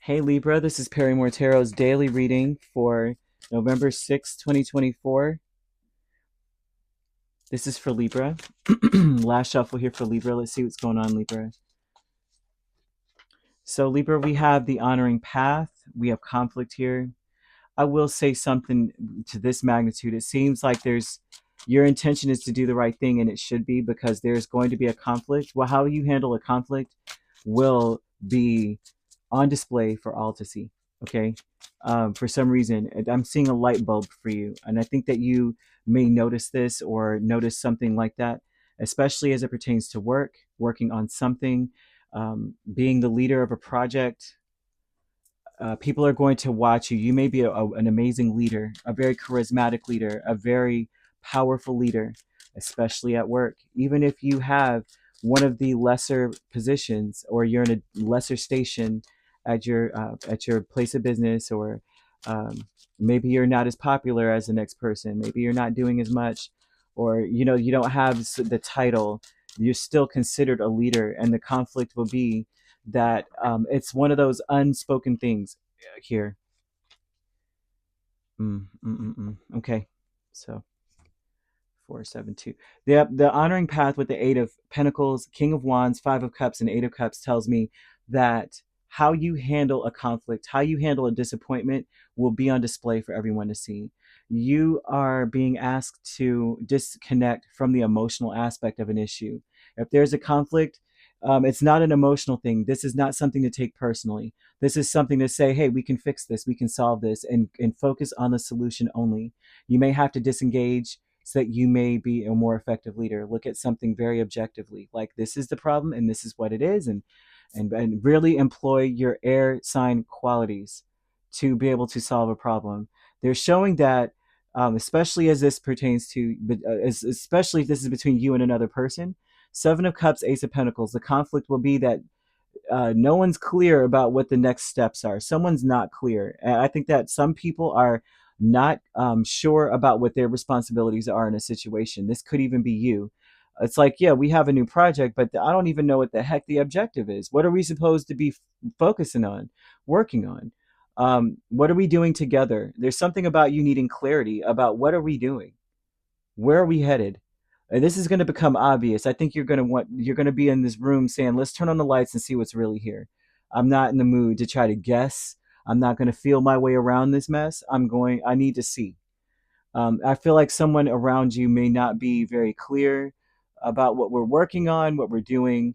Hey Libra, this is Perrymore Tarot's daily reading for November 6th, 2024. This is for Libra. Last shuffle here for Libra. Let's see what's going on, Libra. So, Libra, we have the honoring path. We have conflict here. I will say something to this magnitude. It seems like your intention is to do the right thing, and it should be, because there's going to be a conflict. Well, how you handle a conflict will be on display for all to see. Okay. For some reason, I'm seeing a light bulb for you. And I think that you may notice this or notice something like that, especially as it pertains to work, working on something, being the leader of a project. People are going to watch you. You may be an amazing leader, a very charismatic leader, a very powerful leader, especially at work. Even if you have one of the lesser positions, or you're in a lesser station at your place of business, or um, maybe you're not as popular as the next person. Maybe you're not doing as much, or you don't have the title. You're still considered a leader, and the conflict will be that it's one of those unspoken things here. Okay, so 472. The honoring path with the Eight of Pentacles, King of Wands, Five of Cups, and Eight of Cups tells me that how you handle a conflict, how you handle a disappointment, will be on display for everyone to see. You are being asked to disconnect from the emotional aspect of an issue. If there's a conflict, it's not an emotional thing. This is not something to take personally. This is something to say, hey, we can fix this, we can solve this, and focus on the solution only. You may have to disengage so that you may be a more effective leader. Look at something very objectively, like this is the problem and this is what it is, and really employ your air sign qualities to be able to solve a problem. They're showing that, especially as this pertains to, especially if this is between you and another person. Seven of Cups, Ace of Pentacles. The conflict will be that no one's clear about what the next steps are. Someone's not clear. And I think that some people are not sure about what their responsibilities are in a situation. This could even be you. It's like, yeah, we have a new project, but I don't even know what the heck the objective is. What are we supposed to be focusing on, working on? What are we doing together? There's something about you needing clarity about what are we doing? Where are we headed? And this is going to become obvious. I think you're going to be in this room saying, let's turn on the lights and see what's really here. I'm not in the mood to try to guess. I'm not going to feel my way around this mess. I need to see. I feel like someone around you may not be very clear about what we're working on, what we're doing.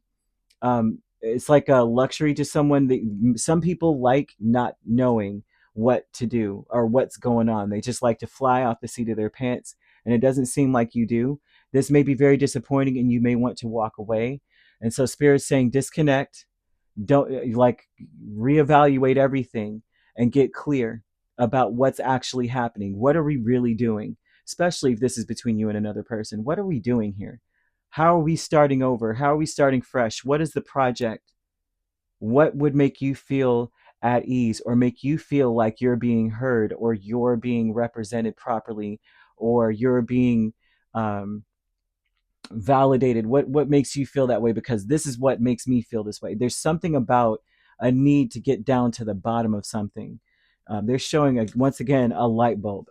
It's like a luxury to someone. Some people like not knowing what to do or what's going on. They just like to fly off the seat of their pants, and it doesn't seem like you do. This may be very disappointing, and you may want to walk away. And so, Spirit's saying disconnect, don't like reevaluate everything, and get clear about what's actually happening. What are we really doing? Especially if this is between you and another person. What are we doing here? How are we starting over? How are we starting fresh? What is the project? What would make you feel at ease, or make you feel like you're being heard, or you're being represented properly, or you're being um, validated? What makes you feel that way? Because this is what makes me feel this way. There's something about a need to get down to the bottom of something. They're showing once again a light bulb,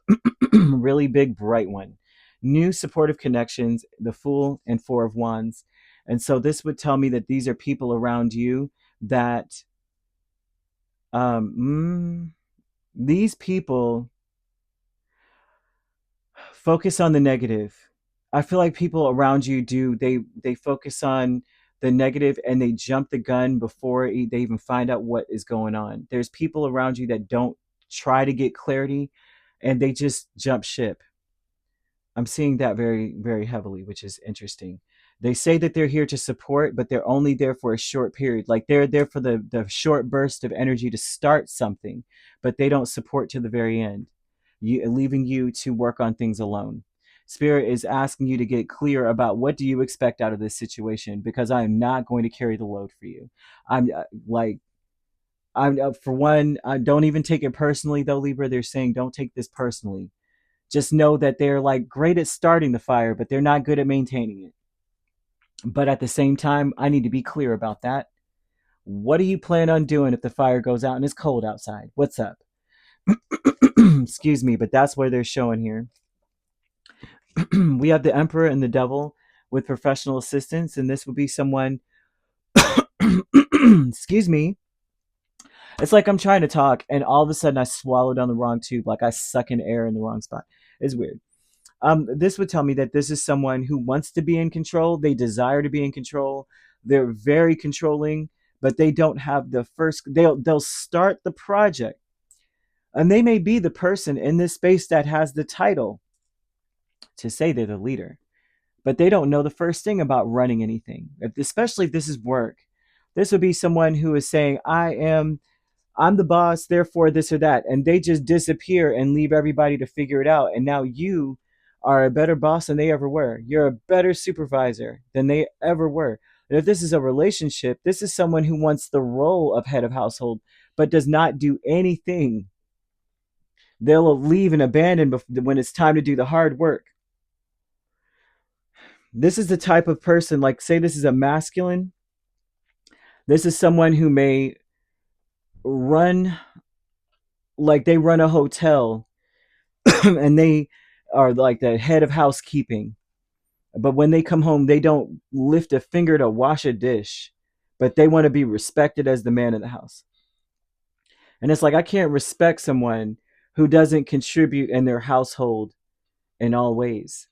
really big, bright one. New supportive connections, the Fool and Four of Wands. And so this would tell me that these are people around you that um, these people focus on the negative. I feel like people around you do, they focus on the negative, and they jump the gun before they even find out what is going on. There's people around you that don't try to get clarity, and they just jump ship. I'm seeing that very, very heavily, which is interesting. They say that they're here to support, but they're only there for a short period. Like they're there for the short burst of energy to start something, but they don't support to the very end, leaving you to work on things alone. Spirit is asking you to get clear about what do you expect out of this situation, because I am not going to carry the load for you. I'm like, I'm for one, I don't even take it personally though, Libra. They're saying don't take this personally. Just know that they're like great at starting the fire, but they're not good at maintaining it. But at the same time, I need to be clear about that. What do you plan on doing if the fire goes out and it's cold outside? What's up? Excuse me, but that's where they're showing here. We have the Emperor and the Devil with professional assistants, and this would be someone, excuse me, it's like I'm trying to talk and all of a sudden I swallow down the wrong tube, like I suck in air in the wrong spot. It's weird. This would tell me that this is someone who wants to be in control. They desire to be in control. They're very controlling, but they don't have the first. They'll start the project, and they may be the person in this space that has the title to say they're the leader, but they don't know the first thing about running anything. Especially if this is work, this would be someone who is saying, I'm the boss, therefore this or that. And they just disappear and leave everybody to figure it out. And now you are a better boss than they ever were. You're a better supervisor than they ever were. And if this is a relationship, this is someone who wants the role of head of household, but does not do anything. They'll leave and abandon when it's time to do the hard work. This is the type of person, like, say this is a masculine. This is someone who may run, like they run a hotel and they are like the head of housekeeping. But when they come home, they don't lift a finger to wash a dish, but they want to be respected as the man of the house. And it's like, I can't respect someone who doesn't contribute in their household in all ways.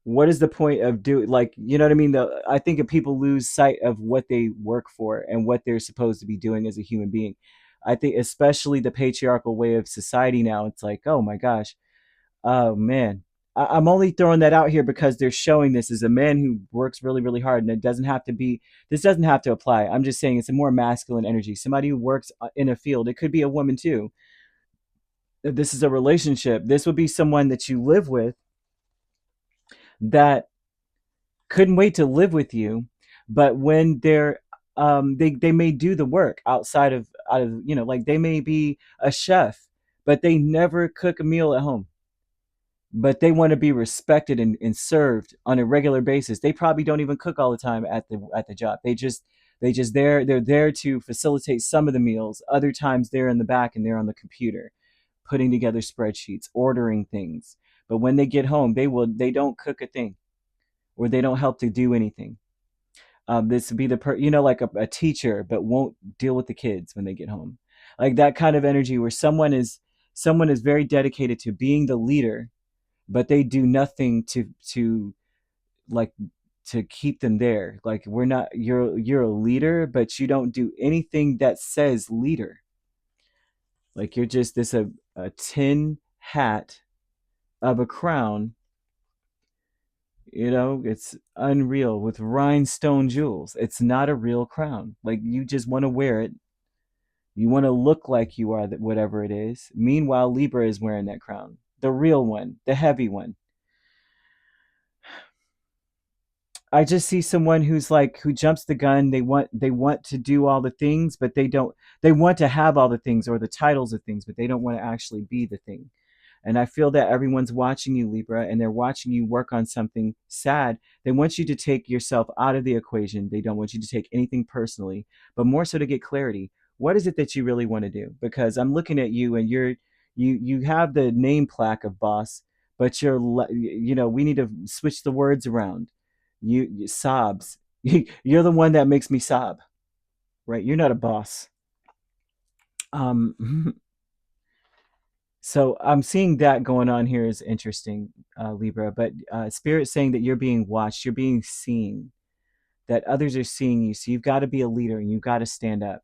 What is the point of doing, like, you know what I mean? I think if people lose sight of what they work for and what they're supposed to be doing as a human being. I think especially the patriarchal way of society now, it's like, oh my gosh, oh man. I'm only throwing that out here because they're showing this as a man who works really, really hard, and it doesn't have to be. This doesn't have to apply. I'm just saying it's a more masculine energy. Somebody who works in a field. It could be a woman too. If this is a relationship, this would be someone that you live with that couldn't wait to live with you, but when they may do the work outside of out of like they may be a chef, but they never cook a meal at home, but they want to be respected and served on a regular basis. They probably don't even cook all the time at the job. They're there to facilitate some of the meals. Other times they're in the back and they're on the computer putting together spreadsheets, ordering things. But when they get home, they don't cook a thing, or they don't help to do anything. This would be like a teacher, but won't deal with the kids when they get home. Like that kind of energy where someone is very dedicated to being the leader, but they do nothing to like to keep them there. Like, we're not you're a leader, but you don't do anything that says leader. Like, you're just a tin hat of a crown. It's unreal with rhinestone jewels. It's not a real crown. Like, you just want to wear it. You want to look like you are whatever it is. Meanwhile, Libra is wearing that crown, the real one, the heavy one. I just see someone who jumps the gun. They want to do all the things, but they don't. They want to have all the things or the titles of things, but they don't want to actually be the thing. And I feel that everyone's watching you, Libra, and they're watching you work on something sad. They want you to take yourself out of the equation. They don't want you to take anything personally, but more so to get clarity. What is it that you really want to do? Because I'm looking at you, and you have the name plaque of boss, but we need to switch the words around. You sobs. You're the one that makes me sob, right? You're not a boss. So I'm seeing that going on here is interesting, Libra. But Spirit saying that you're being watched, you're being seen, that others are seeing you. So you've got to be a leader and you've got to stand up.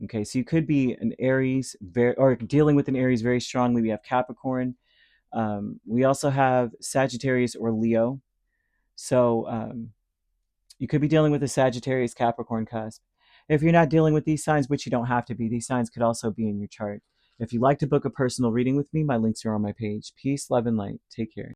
Okay, so you could be an Aries, or dealing with an Aries very strongly. We have Capricorn. We also have Sagittarius or Leo. So you could be dealing with a Sagittarius Capricorn cusp. If you're not dealing with these signs, which you don't have to be, these signs could also be in your chart. If you'd like to book a personal reading with me, my links are on my page. Peace, love, and light. Take care.